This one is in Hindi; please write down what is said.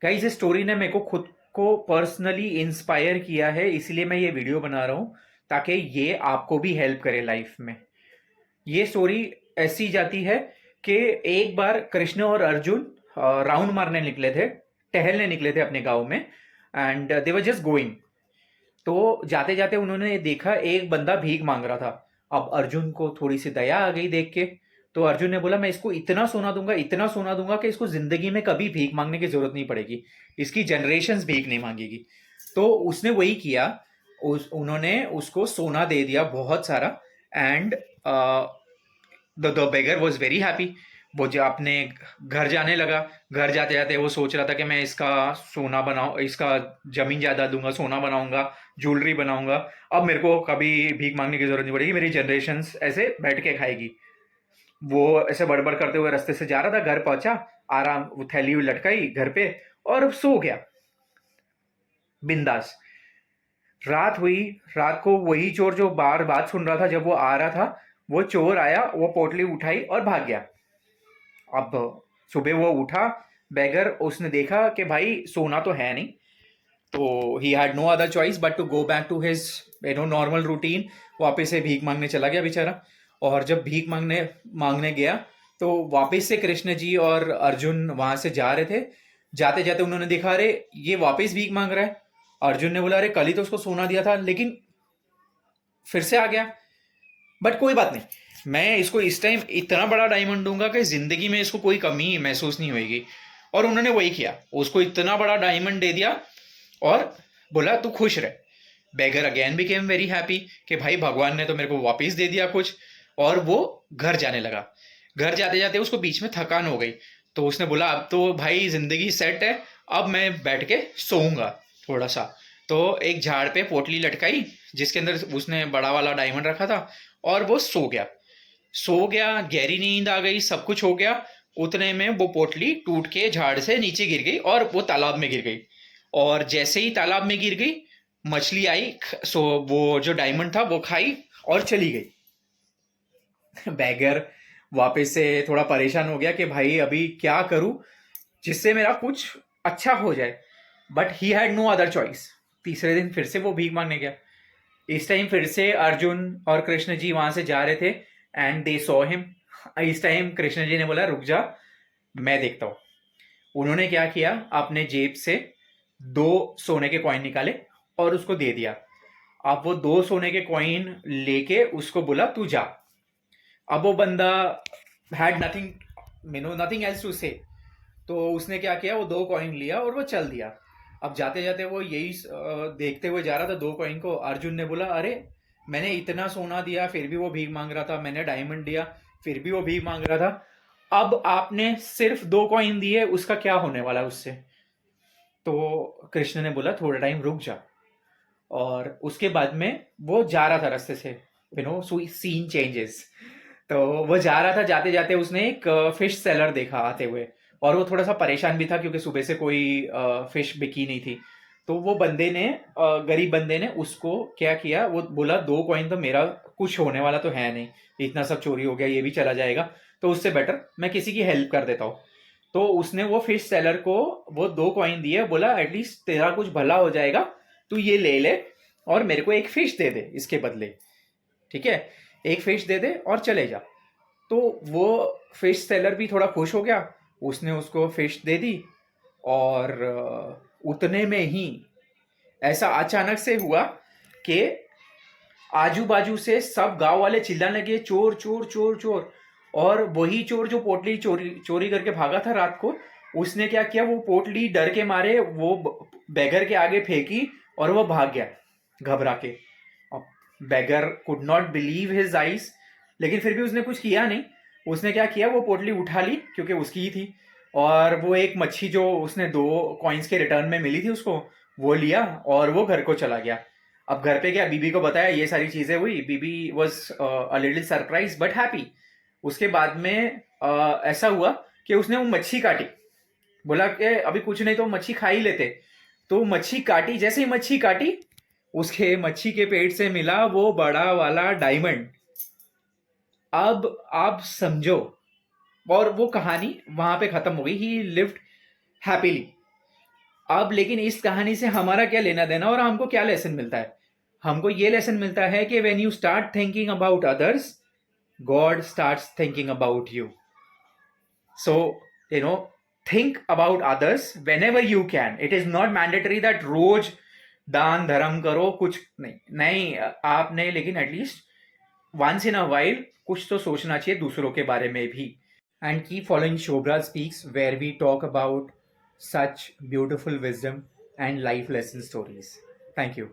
गाइस इस स्टोरी ने मेरे को खुद को पर्सनली इंस्पायर किया है, इसलिए मैं ये वीडियो बना रहा हूँ ताकि ये आपको भी हेल्प करे लाइफ में। ये स्टोरी ऐसी जाती है कि एक बार कृष्ण और अर्जुन राउंड मारने निकले थे, टहलने निकले थे अपने गांव में। And they were just going. तो जाते जाते उन्होंने देखा एक बंदा भीख मांग रहा था। अब अर्जुन को थोड़ी सी दया आ गई देख के। तो अर्जुन ने बोला मैं इसको इतना सोना दूंगा, इतना सोना दूंगा कि इसको जिंदगी में कभी भीख मांगने की जरूरत नहीं पड़ेगी, इसकी जनरेशन्स भीख नहीं मांगेगी। तो उसने वही किया। उन्होंने उसको सोना दे दिया बहुत सारा। And the beggar was very happy. वो जो अपने घर जाने लगा। घर जाते जाते वो सोच रहा था कि मैं इसका सोना बनाऊं, इसका जमीन जायदाद दूंगा, सोना बनाऊंगा, ज्वेलरी बनाऊंगा। अब मेरे को कभी भीख मांगने की जरूरत नहीं पड़ेगी, मेरी जनरेशन ऐसे बैठ के खाएगी। वो ऐसे बड़बड़ करते हुए रास्ते से जा रहा था, घर पहुंचा, आराम वो थैली हुई लटकाई घर पे और सो गया बिंदास। रात हुई। रात को वही चोर जो बार बात सुन रहा था, जब वो आ रहा था, वो चोर आया, वो पोटली उठाई और भाग गया। अब सुबह वो उठा बैगर, उसने देखा कि भाई सोना तो है नहीं। तो he had no other choice but to go back to his normal routine. वापस से भीख मांगने चला गया बेचारा। और जब भीख मांगने मांगने गया तो वापस से कृष्ण जी और अर्जुन वहां से जा रहे थे। जाते जाते उन्होंने देखा, अरे ये वापस भीख मांग रहा है। अर्जुन ने बोला, अरे कल ही तो उसको सोना दिया था, लेकिन फिर से आ गया। बट कोई बात नहीं, मैं इसको इस टाइम इतना बड़ा डायमंड दूंगा कि जिंदगी में इसको कोई कमी महसूस नहीं होगी। और उन्होंने वही किया, उसको इतना बड़ा डायमंड दे दिया और बोला तू खुश रह। बेगर अगेन बिकेम वेरी हैप्पी कि भाई भगवान ने तो मेरे को वापस दे दिया कुछ। और वो घर जाने लगा। घर जाते जाते उसको बीच में थकान हो गई। तो उसने बोला अब तो भाई जिंदगी सेट है, अब मैं बैठ के सोऊंगा थोड़ा सा। तो एक झाड़ पे पोटली लटकाई जिसके अंदर उसने बड़ा वाला डायमंड रखा था, और वो सो गया। सो गया, गहरी नींद आ गई, सब कुछ हो गया। उतने में वो पोटली टूट के झाड़ से नीचे गिर गई और वो तालाब में गिर गई। और जैसे ही तालाब में गिर गई, मछली आई, सो वो जो डायमंड था वो खाई और चली गई। बैगर वापस से थोड़ा परेशान हो गया कि भाई अभी क्या करूं जिससे मेरा कुछ अच्छा हो जाए। But he had no other choice. तीसरे दिन फिर से वो भीख मांगने गया। इस टाइम फिर से अर्जुन और कृष्ण जी वहां से जा रहे थे एंड दे सॉ हिम। इस टाइम कृष्ण जी ने बोला रुक जा, मैं देखता हूँ। उन्होंने क्या किया, अपने जेब से दो सोने के कॉइन निकाले और उसको दे दिया। अब वो दो सोने के कॉइन लेके उसको बोला तू जा। अब वो बंदा हैड नथिंग एल्स टू से। तो उसने क्या किया, वो दो कॉइन लिया और वो चल दिया। अब जाते जाते वो यही देखते हुए जा रहा था दो कॉइन को। अर्जुन ने बोला, अरे मैंने इतना सोना दिया फिर भी वो भीख मांग रहा था, मैंने डायमंड दिया फिर भी वो भीख मांग रहा था, अब आपने सिर्फ दो कॉइन दिए, उसका क्या होने वाला है उससे। तो कृष्ण ने बोला थोड़ा टाइम रुक जा। और उसके बाद में वो जा रहा था रास्ते से, सीन चेंजेस। तो वो जा रहा था, जाते जाते उसने एक फिश सेलर देखा आते हुए। और वो थोड़ा सा परेशान भी था क्योंकि सुबह से कोई फिश बिकी नहीं थी। तो वो बंदे ने, गरीब बंदे ने उसको क्या किया, वो बोला दो कॉइन तो मेरा कुछ होने वाला तो है नहीं, इतना सब चोरी हो गया, ये भी चला जाएगा, तो उससे बेटर मैं किसी की हेल्प कर देता हूँ। तो उसने वो फिश सेलर को वो दो कॉइन दिए, बोला एटलीस्ट तेरा कुछ भला हो जाएगा, तू ये ले ले और मेरे को एक फिश दे दे इसके बदले। ठीक है, एक फिश दे दे और चले जा। तो वो फिश सेलर भी थोड़ा खुश हो गया, उसने उसको फिश दे दी। और उतने में ही ऐसा अचानक से हुआ कि आजू बाजू से सब गांव वाले चिल्लाने लगे चोर चोर चोर चोर। और वही चोर जो पोटली चोरी चोरी करके भागा था रात को, उसने क्या किया, वो पोटली डर के मारे वो बैगर के आगे फेंकी और वो भाग गया घबरा के। अब beggar could not believe his eyes, लेकिन फिर भी उसने कुछ किया नहीं। उसने क्या किया, वो पोटली उठा ली क्योंकि उसकी ही थी। और वो एक मच्छी जो उसने दो कॉइन्स के रिटर्न में मिली थी उसको, वो लिया और वो घर को चला गया। अब घर पे क्या, बीबी को बताया ये सारी चीजें हुई। बीबी was a little surprise but happy. उसके बाद में ऐसा हुआ कि उसने वो मच्छी काटी। बोला कि अभी कुछ नहीं तो मच्छी खा ही लेते। तो मच्छी काटी, जैसे ही मच्छी काटी, उसके मच्छी के पेट से मिला वो बड़ा वाला डायमंड। अब आप समझो। और वो कहानी वहां पे खत्म हो गई। ही लिव्ड हैप्पीली। अब लेकिन इस कहानी से हमारा क्या लेना देना और हमको क्या लेसन मिलता है? हमको ये लेसन मिलता है कि when you start thinking about others, God starts thinking about you. So, you know, think about others whenever you can. It is not mandatory that रोज दान धर्म करो, कुछ नहीं नहीं आप नहीं, लेकिन at least once in a while कुछ तो सोचना चाहिए दूसरों के बारे में भी. And keep following Shobhra speaks, where we talk about such beautiful wisdom and life lesson stories. Thank you.